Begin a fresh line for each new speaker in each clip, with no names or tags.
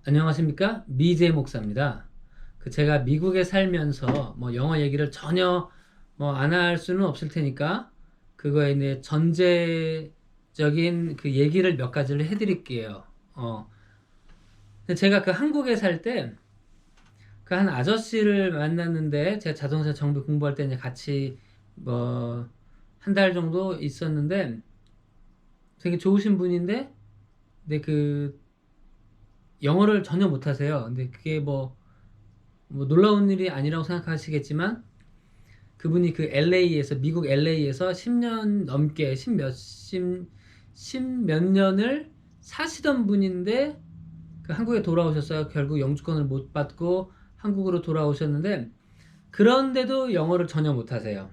안녕하십니까? 미제 목사입니다. 제가 미국에 살면서 영어 얘기를 전혀 안 할 수는 없을 테니까 그거에 대해 전제적인 그 얘기를 몇 가지를 해드릴게요. 근데 제가 한국에 살 때 한 아저씨를 만났는데, 제가 자동차 정비 공부할 때 이제 같이 한 달 정도 있었는데 되게 좋으신 분인데, 근데 영어를 전혀 못하세요. 근데 그게 놀라운 일이 아니라고 생각하시겠지만, 그분이 LA에서, 미국 LA에서 10년 넘게, 십몇 년을 사시던 분인데, 한국에 돌아오셨어요. 결국 영주권을 못 받고 한국으로 돌아오셨는데, 그런데도 영어를 전혀 못하세요.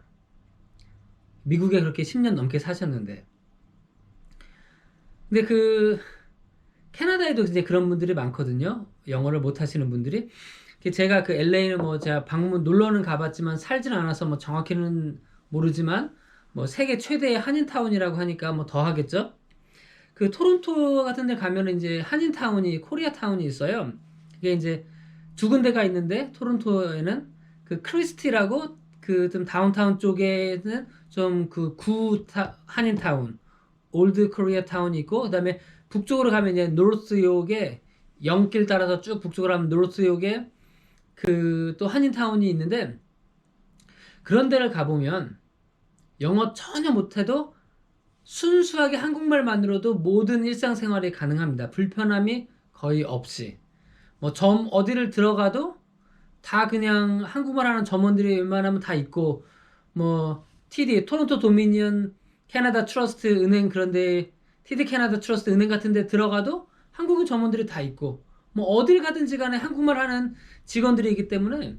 미국에 그렇게 10년 넘게 사셨는데. 근데 캐나다에도 이제 그런 분들이 많거든요. 영어를 못하시는 분들이. 제가 LA는 제가 놀러는 가봤지만 살진 않아서 정확히는 모르지만 세계 최대의 한인타운이라고 하니까 더 하겠죠. 토론토 같은 데 가면은 이제 한인타운이, 코리아타운이 있어요. 이게 이제 두 군데가 있는데, 토론토에는 크리스티라고 좀 다운타운 쪽에는 좀 한인타운, 올드 코리아타운이 있고, 그다음에 북쪽으로 가면 이제 노스욕에, 영길 따라서 쭉 북쪽으로 가면 노스욕에 또 한인타운이 있는데, 그런 데를 가보면 영어 전혀 못해도 순수하게 한국말만으로도 모든 일상생활이 가능합니다. 불편함이 거의 없이. 점 어디를 들어가도 다 그냥 한국말 하는 점원들이 웬만하면 다 있고, TD, 토론토 도미니언 캐나다 트러스트 은행, 그런데 TD 캐나다 트러스트 은행 같은 데 들어가도 한국인 점원들이 다 있고, 어딜 가든지 간에 한국말 하는 직원들이 있기 때문에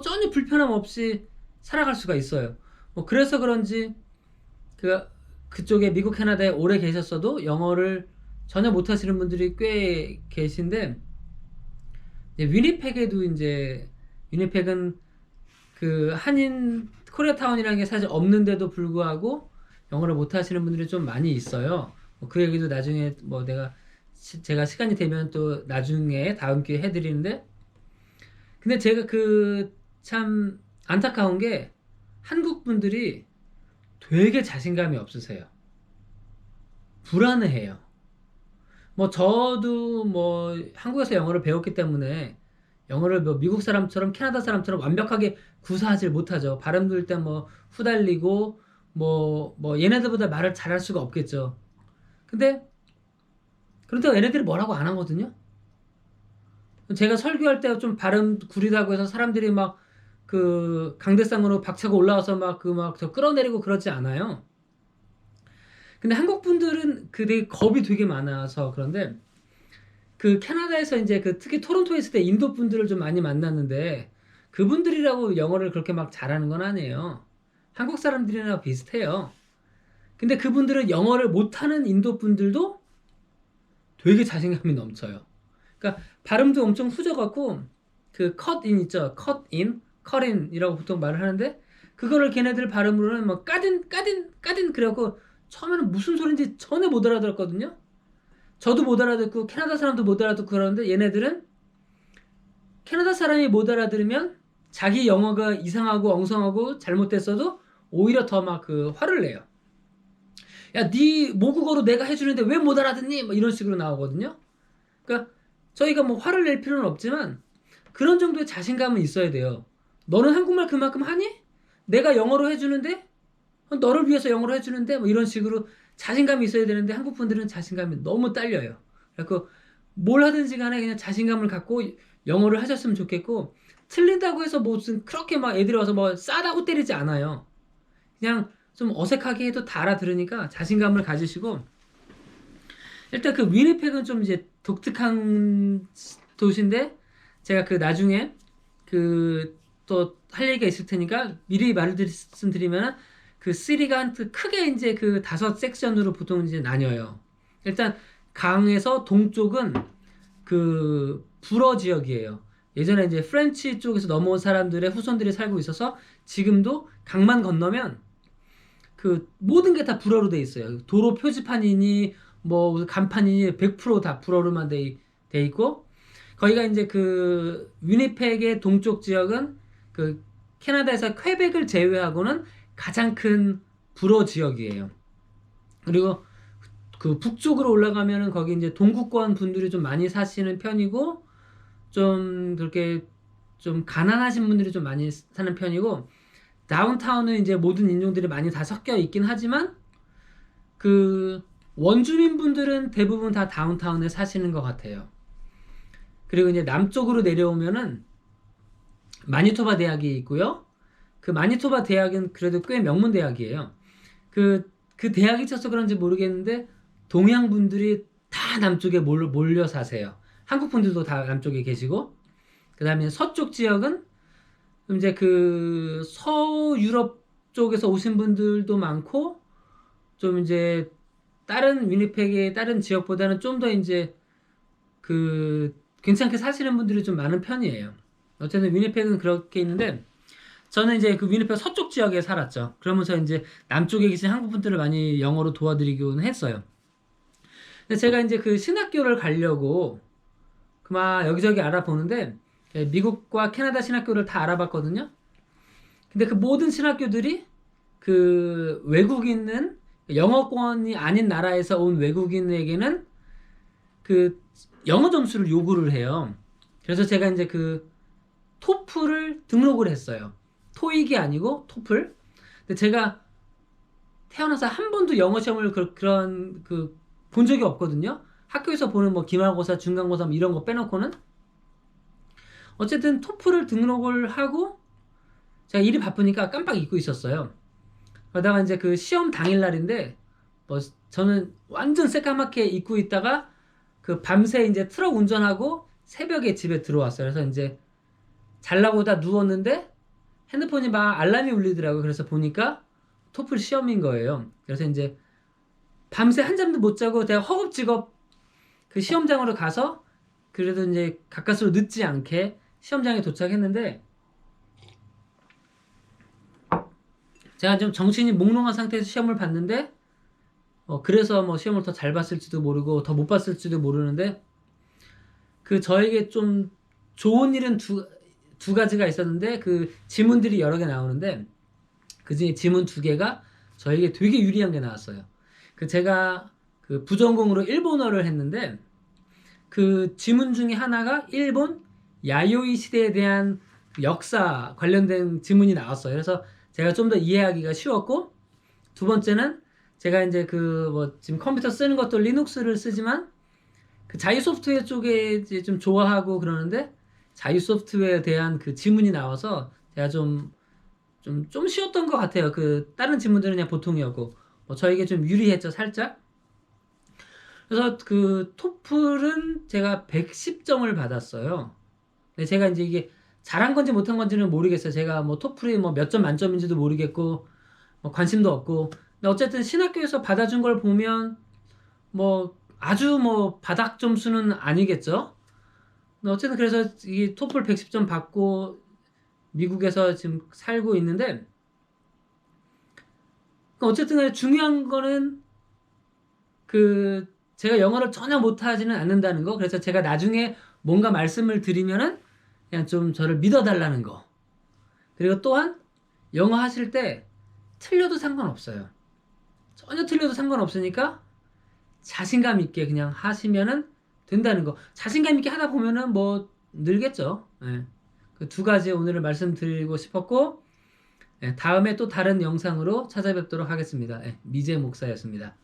전혀 불편함 없이 살아갈 수가 있어요. 그래서 그런지 그쪽에, 미국 캐나다에 오래 계셨어도 영어를 전혀 못하시는 분들이 꽤 계신데, 위니펙에도 이제, 위니펙은 한인 코리아타운이라는 게 사실 없는데도 불구하고 영어를 못하시는 분들이 좀 많이 있어요. 그 얘기도 나중에 제가 시간이 되면 또 나중에 다음 기회에 해드리는데, 근데 제가 참 안타까운 게, 한국 분들이 되게 자신감이 없으세요. 불안해해요. 저도 한국에서 영어를 배웠기 때문에 영어를 미국 사람처럼 캐나다 사람처럼 완벽하게 구사하지 못하죠. 발음 들을 때 후달리고 얘네들보다 말을 잘할 수가 없겠죠. 근데 그렇다고 얘네들이 뭐라고 안 하거든요. 제가 설교할 때 좀 발음 구리다고 해서 사람들이 강대상으로 박차고 올라와서 저 끌어내리고 그러지 않아요. 근데 한국 분들은 되게 겁이 되게 많아서. 그런데 캐나다에서 이제 특히 토론토에 있을 때 인도 분들을 좀 많이 만났는데, 그분들이라고 영어를 그렇게 잘하는 건 아니에요. 한국 사람들이나 비슷해요. 근데 그분들은 영어를 못하는 인도 분들도 되게 자신감이 넘쳐요. 그러니까 발음도 엄청 후져갖고, cut in 있죠. cut in이라고 보통 말을 하는데, 그거를 걔네들 발음으로는 까딘 그래갖고 처음에는 무슨 소린지 전혀 못 알아들었거든요. 저도 못 알아듣고 캐나다 사람도 못 알아듣고 그러는데, 얘네들은 캐나다 사람이 못 알아들으면 자기 영어가 이상하고 엉성하고 잘못됐어도 오히려 더 화를 내요. 야, 네 모국어로 내가 해주는데 왜 못 알아듣니? 이런 식으로 나오거든요. 그러니까 저희가 화를 낼 필요는 없지만 그런 정도의 자신감은 있어야 돼요. 너는 한국말 그만큼 하니? 내가 영어로 해주는데? 너를 위해서 영어로 해주는데? 이런 식으로 자신감이 있어야 되는데, 한국 분들은 자신감이 너무 딸려요. 그래서 뭘 하든지 간에 그냥 자신감을 갖고 영어를 하셨으면 좋겠고, 틀린다고 해서 무슨 그렇게 애들이 와서 싸다고 때리지 않아요. 그냥 좀 어색하게 해도 다 알아들으니까 자신감을 가지시고. 일단 위니펙은 좀 이제 독특한 도시인데, 제가 나중에 또 할 얘기가 있을 테니까 미리 말씀드리면, 시리가 크게 이제 5섹션으로 보통 이제 나뉘어요. 일단 강에서 동쪽은 불어 지역이에요. 예전에 이제 프렌치 쪽에서 넘어온 사람들의 후손들이 살고 있어서, 지금도 강만 건너면 모든 게 다 불어로 돼 있어요. 도로 표지판이니 간판이니 100%다 불어로만 돼 있고, 거기가 이제 그 위니펙의 동쪽 지역은 그 캐나다에서 퀘벡을 제외하고는 가장 큰 불어 지역이에요. 그리고 그 북쪽으로 올라가면은 거기 이제 동구권 분들이 좀 많이 사시는 편이고 좀 그렇게 좀 가난하신 분들이 좀 많이 사는 편이고 다운타운은 이제 모든 인종들이 많이 다 섞여 있긴 하지만 그 원주민 분들은 대부분 다 다운타운에 사시는 것 같아요. 그리고 이제 남쪽으로 내려오면은 마니토바 대학이 있고요. 그 마니토바 대학은 그래도 꽤 명문 대학이에요. 그 대학이 있어서 그런지 모르겠는데 동양 분들이 다 남쪽에 몰려 사세요. 한국 분들도 다 남쪽에 계시고 그 다음에 서쪽 지역은 이제 그 서유럽 쪽에서 오신 분들도 많고 좀 이제 다른 위니펙의 다른 지역보다는 좀 더 이제 그 괜찮게 사시는 분들이 좀 많은 편이에요. 어쨌든 위니펙은 그렇게 있는데 저는 이제 그 위니펙 서쪽 지역에 살았죠. 그러면서 이제 남쪽에 계신 한국 분들을 많이 영어로 도와드리곤 했어요. 근데 제가 이제 그 신학교를 가려고 그막 여기저기 알아보는데 미국과 캐나다 신학교를 다 알아봤거든요. 근데 그 모든 신학교들이 그 외국인은 영어권이 아닌 나라에서 온 외국인에게는 그 영어 점수를 요구를 해요. 그래서 제가 이제 그 토플을 등록을 했어요. 토익이 아니고 토플. 근데 제가 태어나서 한 번도 영어 시험을 그런 그 본 적이 없거든요. 학교에서 보는 뭐 기말고사, 중간고사 뭐 이런 거 빼놓고는 어쨌든 토플을 등록을 하고 제가 일이 바쁘니까 깜빡 잊고 있었어요. 그러다가 이제 그 시험 당일 날인데 뭐 저는 완전 새까맣게 잊고 있다가 그 밤새 이제 트럭 운전하고 새벽에 집에 들어왔어요. 그래서 이제 자려고 다 누웠는데 핸드폰이 막 알람이 울리더라고요. 그래서 보니까 토플 시험인 거예요. 그래서 이제 밤새 한잠도 못 자고 내가 허겁지겁 그 시험장으로 가서 그래도 이제 가까스로 늦지 않게 시험장에 도착했는데 제가 좀 정신이 몽롱한 상태에서 시험을 봤는데 그래서 뭐 시험을 더 잘 봤을지도 모르고 더 못 봤을지도 모르는데 그 저에게 좀 좋은 일은 두 가지가 있었는데 그 지문들이 여러 개 나오는데 그 중에 지문 두 개가 저에게 되게 유리한 게 나왔어요. 그 제가 그 부전공으로 일본어를 했는데 그 지문 중에 하나가 일본 야요이 시대에 대한 역사 관련된 지문이 나왔어요. 그래서 제가 좀 더 이해하기가 쉬웠고 두 번째는 제가 이제 그 뭐 지금 컴퓨터 쓰는 것도 리눅스를 쓰지만 그 자유 소프트웨어 쪽에 이제 좀 좋아하고 그러는데 자유 소프트웨어에 대한 그 지문이 나와서 제가 좀 쉬웠던 것 같아요. 그 다른 지문들은 그냥 보통이었고 뭐 저에게 좀 유리했죠, 살짝. 그래서 그 토플은 제가 110점을 받았어요. 근데 제가 이제 이게 잘한 건지 못한 건지는 모르겠어요. 제가 뭐 토플이 뭐 몇 점 만점인지도 모르겠고 뭐 관심도 없고. 근데 어쨌든 신학교에서 받아준 걸 보면 뭐 아주 뭐 바닥 점수는 아니겠죠. 근데 어쨌든 그래서 이 토플 110점 받고 미국에서 지금 살고 있는데 어쨌든 간에 중요한 거는 그 제가 영어를 전혀 못하지는 않는다는 거. 그래서 제가 나중에 뭔가 말씀을 드리면은 그냥 좀 저를 믿어달라는 거. 그리고 또한 영어 하실 때 틀려도 상관없어요. 전혀 틀려도 상관없으니까 자신감 있게 그냥 하시면은 된다는 거. 자신감 있게 하다 보면은 뭐 늘겠죠. 예. 그 두 가지 오늘 말씀드리고 싶었고, 예, 다음에 또 다른 영상으로 찾아뵙도록 하겠습니다. 예, 미제 목사였습니다.